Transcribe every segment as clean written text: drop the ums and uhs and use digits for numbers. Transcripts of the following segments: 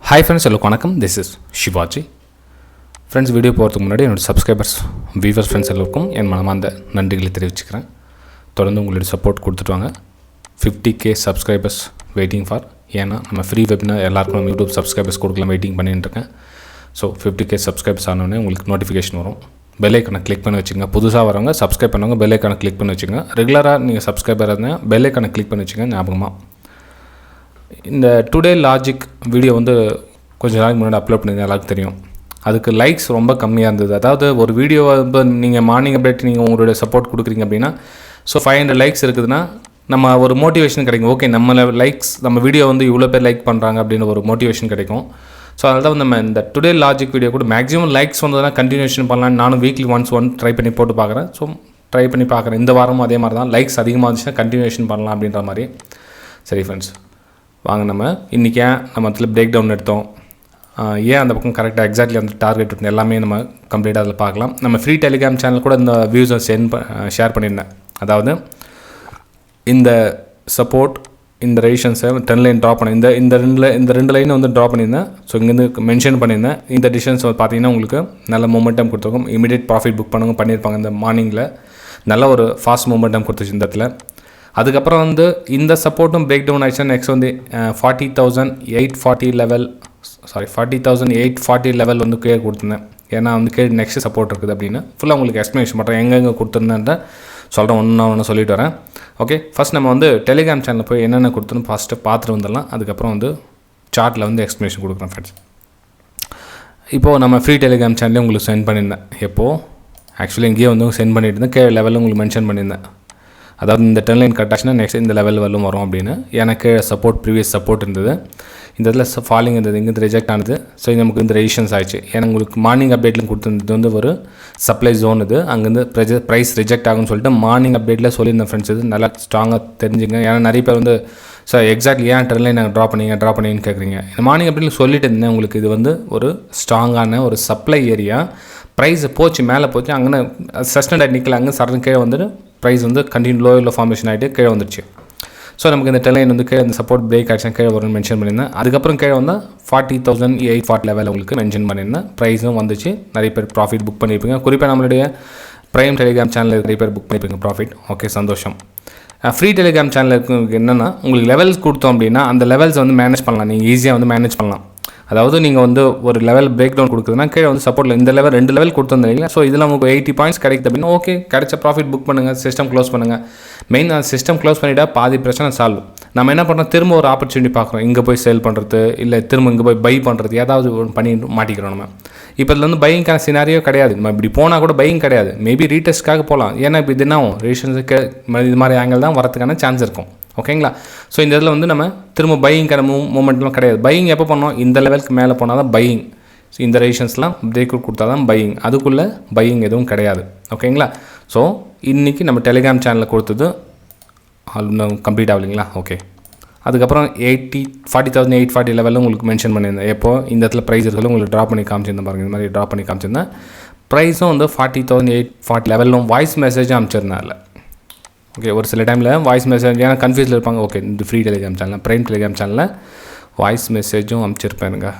Hi friends, hello வணக்கம். This is Shivaji. Friends, video போகிறதுக்கு முன்னாடி என்னோட சப்ஸ்கிரைபர்ஸ் வியூவர்ஸ் ஃப்ரெண்ட்ஸ் எல்லோருக்கும் என் மனமார்ந்த நன்றிகளை தெரிவிச்சுக்கிறேன். தொடர்ந்து உங்களுடைய சப்போர்ட் கொடுத்துட்டு வாங்க. 50K subscribers waiting for. ஏன்னா நம்ம ஃப்ரீ வெபினார் எல்லாருக்கும் நம்ம யூடியூப் சப்ஸ்கிரைபர்ஸ் கொடுக்கலாம் வெயிட்டிங் பண்ணிட்டு இருக்கேன். ஸோ 50K சப்ஸ்கிரைபர்ஸ் ஆனோடனே உங்களுக்கு நோட்டிஃபிகேஷன் வரும். பெல் ஐக்கானை கிளிக் பண்ணி வச்சுங்க. புதுசாக வரவங்க சப்ஸ்கிரைப் பண்ணவங்க பெல் ஐக்கானை கிளிக் பண்ணி வச்சுங்க. ரெகுலராக நீங்கள் சப்ஸ்கிரைபர் இருந்தால் பெல் ஐக்கானை கிளிக் பண்ணி வச்சுங்க ஞாபகமாக. இந்த டுடே லாஜிக் வீடியோ வந்து கொஞ்சம் நாளைக்கு முன்னாடி அப்லோட் பண்ணியிருந்தேன், எல்லாருக்கும் தெரியும். அதுக்கு லைக்ஸ் ரொம்ப கம்மியாக இருந்தது. அதாவது ஒரு வீடியோ இப்போ நீங்கள் மார்னிங் அப்டேட் நீங்கள் உங்களுடைய சப்போர்ட் கொடுக்குறீங்க அப்படின்னா, ஸோ 500 லைக்ஸ் இருக்குதுன்னா நம்ம ஒரு மோட்டிவேஷன் கிடைக்கும். ஓகே, நம்ம லைக்ஸ் நம்ம வீடியோ வந்து இவ்வளோ பேர் லைக் பண்ணுறாங்க அப்படின்னு ஒரு மோட்டிவேஷன் கிடைக்கும். ஸோ அதனால தான் நம்ம இந்த டுடே லாஜிக் வீடியோ கூட மேக்ஸிமம் லைக்ஸ் வந்ததுன்னா கண்டினியூஷன் பண்ணலாம். நானும் வீக்லி ஒன்ஸ் ட்ரை பண்ணி போட்டு பார்க்குறேன். ஸோ ட்ரை பண்ணி பார்க்குறேன். இந்த வாரமும் அதே மாதிரி தான் லைக்ஸ் அதிகமாக இருந்துச்சுன்னா கண்டினியூஷன் பண்ணலாம் அப்படின்ற மாதிரி. சரி ஃப்ரெண்ட்ஸ், வாங்க நம்ம இன்றைக்கி ஏன் நம்ம அதில் பிரேக் டவுன் எடுத்தோம், ஏன் அந்த பக்கம் கரெக்டாக எக்ஸாக்ட்லி அந்த டார்கெட் எல்லாமே நம்ம கம்ப்ளீட்டாக அதில் பார்க்கலாம். நம்ம ஃப்ரீ டெலிகிராம் சேனல் கூட இந்த வியூஸை ஷேர் பண்ணியிருந்தேன். அதாவது இந்த சப்போர்ட் இந்த ரெசிஷன்ஸை 10 லைன் ட்ரா பண்ணி இந்த ரெண்டு லைனை வந்து ட்ரா பண்ணியிருந்தேன். ஸோ இங்கேருந்து மென்ஷன் பண்ணியிருந்தேன். இந்த டிஸ்டன்ஸ் பார்த்தீங்கன்னா உங்களுக்கு நல்ல மொமெண்டம் கொடுத்துருக்கும். இமீடியட் ப்ராஃபிட் புக் பண்ணியிருப்பாங்க. இந்த மார்னிங்கில் நல்ல ஒரு ஃபாஸ்ட் மொமெண்டம் கொடுத்துச்சு இந்த இடத்துல. அதுக்கப்புறம் வந்து இந்த சப்போர்ட்டும் பிரேக் டவுன் ஆயிடுச்சுன்னா நெக்ஸ்ட் வந்து 40,840 லெவல் வந்து கீழே கொடுத்துருந்தேன். ஏன்னா வந்து கீழே நெக்ஸ்ட் சப்போர்ட் இருக்குது அப்படின்னு ஃபுல்லாக உங்களுக்கு எக்ஸ்ப்ளனேஷன் பண்ணுறேன். எங்கெங்கே கொடுத்துருந்தேன் சொல்கிறேன், ஒன்று சொல்லிட்டு வரேன். ஓகே, ஃபஸ்ட் நம்ம வந்து டெலிகிராம் சேனலில் போய் என்னென்ன கொடுத்துன்னு ஃபஸ்ட்டு பார்த்துட்டு வந்துடலாம். அதுக்கப்புறம் வந்து சார்ட்டில் வந்து எக்ஸ்ப்ளனேஷன் கொடுக்குறேன் ஃப்ரெண்ட்ஸ். இப்போது நம்ம ஃப்ரீ டெலிகிராம் சேனலே உங்களுக்கு சென்ட் பண்ணியிருந்தேன். எப்போது ஆக்சுவலி இங்கேயே வந்து சென்ட் பண்ணிட்டு இருந்தேன். கீழே லெவலில் உங்களுக்கு மென்ஷன் பண்ணியிருந்தேன். அதாவது இந்த 10 லைன் கட் ஆச்சுன்னா நெக்ஸ்ட் இந்த லெவல் வரலும் வரும் அப்படின்னு. எனக்கு சப்போர்ட் ப்ரீவியஸ் சப்போர்ட் இருந்தது. இந்த இதில் ஃபாலிங் இருந்தது, இங்கே ரிஜெக்ட் ஆனது. ஸோ நமக்கு இந்த ரெசிஷன்ஸ் ஆயிடுச்சு. ஏன்னா உங்களுக்கு மார்னிங் அப்டேட்டில் கொடுத்துருந்தது வந்து ஒரு சப்ளை ஜோன். இது அங்கேருந்து ப்ரைஸ் ரிஜெக்ட் ஆகும்னு சொல்லிட்டு மார்னிங் அப்டேட்டில் சொல்லியிருந்தேன் ஃப்ரெண்ட்ஸ். இது நல்லா ஸ்ட்ராங்காக தெரிஞ்சுங்க. ஏன்னா நிறைய பேர் வந்து சார் எக்ஸாக்ட்லி ஏன் 10 லைன் நாங்கள் ட்ரா பண்ணிங்கன்னு கேட்குறீங்க. இந்த மார்னிங் அப்டேட்டில் சொல்லிட்டு இருந்தேன் உங்களுக்கு இது வந்து ஒரு ஸ்ட்ராங்கான ஒரு சப்ளை ஏரியா. ப்ரைஸ் போச்சு, மேலே போச்சு, அங்கே சஸ்டெண்ட் ஆகிட்டு நிற்கல. அங்கே சடன் கீழே வந்துட்டு ப்ரைஸ் வந்து கண்டினியூ லோவில் ஃபார்மேஷன் ஆகிட்டு கீழே வந்துடுச்சு. ஸோ நமக்கு இந்த 10 லைன் வந்து கீழே இந்த சப்போர்ட் பிரேக் ஆக்ஷன் கீழே வரும்னு மென்ஷன் பண்ணியிருந்தேன். அதுக்கப்புறம் கீழே வந்தால் 40,840 லெவல் உங்களுக்கு மென்ஷன் பண்ணியிருந்தேன். ப்ரைஸும் வந்துச்சு. நிறைய பேர் ப்ராஃபிட் புக் பண்ணியிருப்பீங்க. குறிப்பாக நம்மளுடைய ப்ரைம் டெலிகிராம் சேனலில் நிறைய பேர் புக் பண்ணியிருப்பீங்க ப்ராஃபிட். ஓகே, சந்தோஷம். ஃப்ரீ டெலிகிராம் சேனலுக்கு என்னென்னா உங்களுக்கு லெவல்ஸ் கொடுத்தோம் அப்படின்னா அந்த லெவல்ஸ் வந்து மேனேஜ் பண்ணலாம். நீங்கள் ஈஸியாக வந்து மேனேஜ் பண்ணலாம். அதாவது நீங்கள் வந்து ஒரு லெவல் பிரேக் டவுன் கொடுக்குதுன்னா கீழே வந்து சப்போர்ட்டில் இந்த லெவல் 2 லெவல் கொடுத்துருந்தீங்களா. ஸோ இதில் உங்களுக்கு 80 பாயிண்ட்ஸ் கிடைக்குது அப்படின்னா ஓகே, கிடைச்ச ப்ராஃபிட் புக் பண்ணுங்கள், சிஸ்டம் க்ளோஸ் பண்ணுங்கள். மெயின் அந்த சிஸ்டம் க்ளோஸ் பண்ணிவிட்டா பாதி பிரச்சனை சால்வ். நம்ம என்ன பண்ணுறோம், திரும்ப ஒரு ஆப்பர்ச்சுனிட்டி பார்க்குறோம். இங்கே போய் சேல் பண்ணுறது, இல்லை திரும்ப இங்கே போய் பை பண்ணுறது, ஏதாவது பண்ணி மாட்டிக்கிறோம் நம்ம. இப்போ இதில் வந்து பையிங்கான சினாரியோ கிடையாது. நம்ம இப்படி போனால் கூட பையிங் கிடையாது. மேபி ரீடெஸ்ட்காக போகலாம். ஏன்னா இப்போ இது என்ன ஆகும், ரேஷன்ஸுக்கு இது மாதிரி ஆங்கிள் தான் வரதுக்கான சான்ஸ் இருக்கும். ஓகேங்களா. ஸோ இந்த இதில் வந்து நம்ம திரும்ப பையிங்கான மூமெண்ட்லாம் கிடையாது. பையிங் எப்போ பண்ணோம், இந்த லெவலுக்கு மேலே போனால் தான் பையிங். ஸோ இந்த ரேஷன்ஸ்லாம் பிரேக் அவுட் கொடுத்தா தான் பையிங். அதுக்குள்ளே பையிங் எதுவும் கிடையாது. ஓகேங்களா. ஸோ இன்றைக்கி நம்ம டெலிகிராம் சேனலில் கொடுத்தது கம்ப்ளீட் ஆகலைங்களா. ஓகே, அதுக்கப்புறம் 40,840 லெவலில் உங்களுக்கு மென்ஷன் பண்ணியிருந்தேன். எப்போது இந்த இடத்துல ப்ரைஸ் இருக்கிறது உங்களுக்கு ட்ரா பண்ணி காமிச்சிருந்தேன் பாருங்கள். இந்த மாதிரி ட்ரா பண்ணி காமிச்சிருந்தேன். ப்ரைஸும் வந்து 40,840 லெவலும் வாய்ஸ் மெசேஜும் அனுப்பிச்சிருந்தேன் அதில். ஓகே, ஒரு சில டைமில் வாய்ஸ் மெசேஜ் ஏன்னா கன்ஃபியூஸில் இருப்பாங்க. ஓகே, இந்த ஃப்ரீ டெலிகிராம் சேனலில் ப்ரைம் டெலிகிராம் சேனலில் வாய்ஸ் மெசேஜும் அனுப்பிச்சிருப்பேனுங்க.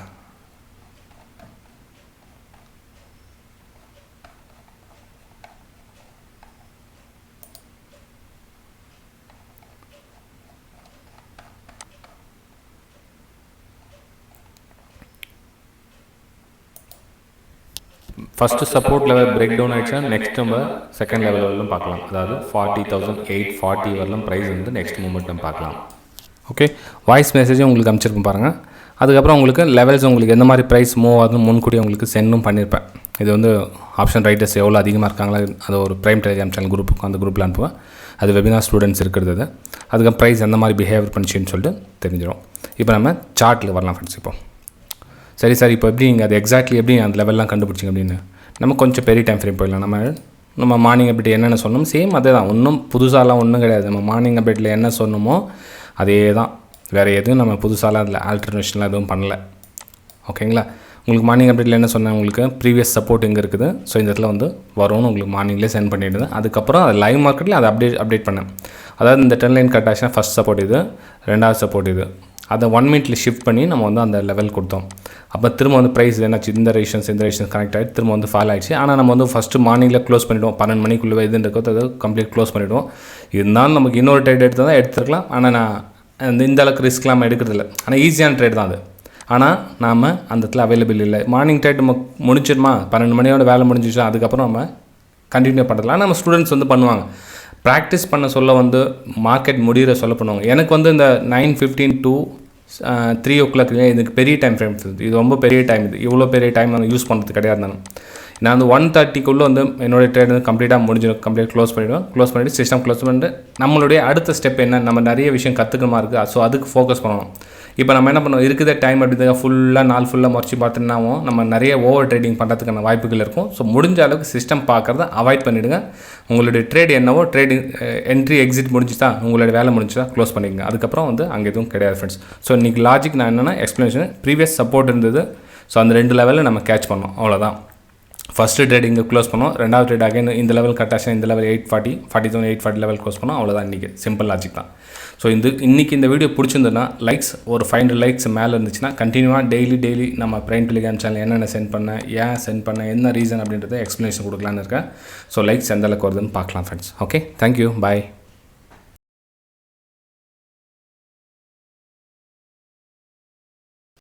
First support level break down ஆகிடுச்சா நெக்ஸ்ட் நம்ம செகண்ட் லெவல் வரலும் பார்க்கலாம். அதாவது 40,840 வரலும் ப்ரைஸ் வந்து நெக்ஸ்ட் மூமெண்ட் நம்ம பார்க்கலாம். ஓகே, வாய்ஸ் மெசேஜும் உங்களுக்கு அனுப்பிச்சிருப்பேன் பாருங்கள். அதுக்கப்புறம் உங்களுக்கு லெவல்ஸ் உங்களுக்கு எந்த மாதிரி ப்ரைஸ் மூவ் ஆகுதுன்னு முன்கூடியே உங்களுக்கு சென்டும் பண்ணியிருப்பேன். இது வந்து ஆப்ஷன் ரைட்டர்ஸ் எவ்வளோ அதிகமாக இருக்காங்களோ அது ஒரு ப்ரைம் டெலிகிராம் சேனல் குரூப்புக்கு அந்த குரூப்பில் அனுப்புவேன். அது வெபினார் ஸ்டூடெண்ட்ஸ் இருக்கிறது. அதுக்கப்புறம் ப்ரைஸ் எந்த மாதிரி பிஹேவியர் பண்ணிச்சின்னு சொல்லிட்டு தெரிஞ்சிடும். இப்போ நம்ம சார்ட்டில் வரலாம் ஃப்ரெண்ட்ஸ். இப்போ சரி சார், இப்போ எப்படி நீங்கள் அது எக்ஸாக்ட்லி எப்படி அந்த லெவல்லாம் கண்டுபிடிச்சிங்க அப்படின்னு நம்ம கொஞ்சம் பெரிய டைம் ஃப்ரேம் போயிடலாம். நம்ம மார்னிங் அப்டேட் என்னென்ன சொன்னோம் சேம் அதே தான். ஒன்றும் புதுசாலாம் ஒன்றும் கிடையாது. நம்ம மார்னிங் அப்டேட்டில் என்ன சொன்னோமோ அதே தான். வேறு எதுவும் நம்ம புதுசாலாம் அதில் ஆல்டர்னேஷன்லாம் எதுவும் பண்ணல. ஓகேங்களா. உங்களுக்கு மார்னிங் அப்டேட்டில் என்ன சொன்னேன், உங்களுக்கு ப்ரீவியஸ் சப்போர்ட் எங்கே இருக்குது, ஸோ இந்த இடத்துல வந்து வரும்னு உங்களுக்கு மார்னிங்லேயே சென்ட் பண்ணிவிடுது. அதுக்கப்புறம் அது லைவ் மார்க்கெட்டில் அதை அப்டேட் பண்ணேன். அதாவது இந்த 10 லைன் கட் ஆச்சுன்னா ஃபஸ்ட் சப்போர்ட் இது, ரெண்டாவது சப்போர்ட் இது, அதை 1 மினிட்ல ஷிஃப்ட் பண்ணி நம்ம வந்து அந்த லெவல் கொடுத்தோம். அப்போ திரும்ப வந்து ப்ரைஸ் என்னாச்சு, இந்த ரெசிஸ்டன்ஸ் கனெக்ட் ஆகிட்டு திரும்ப வந்து ஃபால் ஆகிடுச்சு. ஆனால் நம்ம வந்து ஃபஸ்ட்டு மார்னிங்கில் க்ளோஸ் பண்ணிவிடுவோம். 12 மணிக்குள்ளே இது இருக்கிறது அதை கம்ப்ளீட் க்ளோஸ் பண்ணிவிடுவோம். இருந்தாலும் நமக்கு இன்னொரு ட்ரேட் எடுத்து தான் எடுத்துருக்கலாம். ஆனால் நான் இந்த அளவுக்கு ரிஸ்க்லாம் எடுக்கிறதில்ல. ஆனால் ஈஸியான ட்ரேட் தான் அது. ஆனால் நாம் அந்த இடத்துல அவைலபிள் இல்லை. மார்னிங் ட்ரேட் நம்ம முடிச்சிடுமா, 12 மணியோட வேலை முடிஞ்சிச்சா, அதுக்கப்புறம் நம்ம கண்டினியூ பண்ணுறதுல. ஆனால் நம்ம ஸ்டூடெண்ட்ஸ் வந்து பண்ணுவாங்க, ப்ராக்டிஸ் பண்ண சொல்ல வந்து மார்க்கெட் முடிகிற சொல்ல பண்ணுவாங்க. எனக்கு வந்து இந்த 9:15 to 3 o'clock இதுக்கு பெரிய டைம் ஃப்ரேம், இது ரொம்ப பெரிய டைம். இது இவ்வளோ பெரிய டைம் நான் யூஸ் பண்ணுறது கிடையாது. நான் வந்து 1:30 வந்து என்னோடய ட்ரேட் வந்து கம்ப்ளீட்டாக முடிஞ்சிடும். கம்ப்ளீட் க்ளோஸ் பண்ணிவிட்டு சிஸ்டம் க்ளோஸ் பண்ணிட்டு நம்மளுடைய அடுத்த ஸ்டெப் என்ன, நம்ம நிறைய விஷயம் கற்றுக்கணுமா இருக்குது. ஸோ அதுக்கு ஃபோக்கஸ் பண்ணணும். இப்போ நம்ம என்ன பண்ணுவோம், இருக்குதே டைம் அப்படி ஃபுல்லாக நாள் ஃபுல்லாக முறைச்சி பார்த்துனாவும் நம்ம நிறைய ஓவர் ட்ரேடிங் பண்ணுறதுக்கான வாய்ப்புகள் இருக்கும். ஸோ முடிஞ்ச அளவுக்கு சிஸ்டம் பார்க்குறத அவாய்ட் பண்ணிவிடுங்க. உங்களுடைய ட்ரேட் என்னவோ ட்ரேடிங் என்ட்ரி எக்ஸிட் முடிஞ்சுதான், உங்களுடைய வேலை முடிஞ்சுதா க்ளோஸ் பண்ணிக்கங்க. அதுக்கப்புறம் வந்து அங்கே எதுவும் கிடையாது ஃப்ரெண்ட்ஸ். ஸோ இன்றைக்கி லாஜிக் நான் என்னென்னா எக்ஸ்ப்ளனேஷன், ப்ரீவியஸ் சப்போர்ட் இருந்தது. ஸோ அந்த 2 லெவலில் நம்ம கேட்ச் பண்ணோம், அவ்வளோதான். ஃபஸ்ட்டு ட்ரேட் இங்கே க்ளோஸ் பண்ணோம், ரெண்டாவது ட்ரேட் அகைன் இந்த லெவல் கட்டாச்சு, இந்த லெவல் 840 லெவல் க்ளோஸ் பண்ணோம், அவ்வளோதான். இன்றைக்கி சிம்பிள் லாஜிக் தான். ஸோ இன்றைக்கி இந்த வீடியோ பிடிச்சிருந்ததுன்னா லைக்ஸ் ஒரு 500 லைக்ஸ் மேலே இருந்துச்சுன்னா கண்டினியூவாக டெய்லி நம்ம பிரைம் டெலிகிராம் சேனல் என்னென்ன சென்ட் பண்ணேன், ஏன் சென்ட் பண்ணேன், என்ன ரீசன் அப்படின்றத எக்ஸ்ப்ளனேஷன் கொடுக்கலான்னு இருக்கேன். ஸோ லைக்ஸ் எந்த அளவுக்கு வருதுன்னு பார்க்கலாம் ஃப்ரெண்ட்ஸ். ஓகே, தேங்க்யூ, பாய்.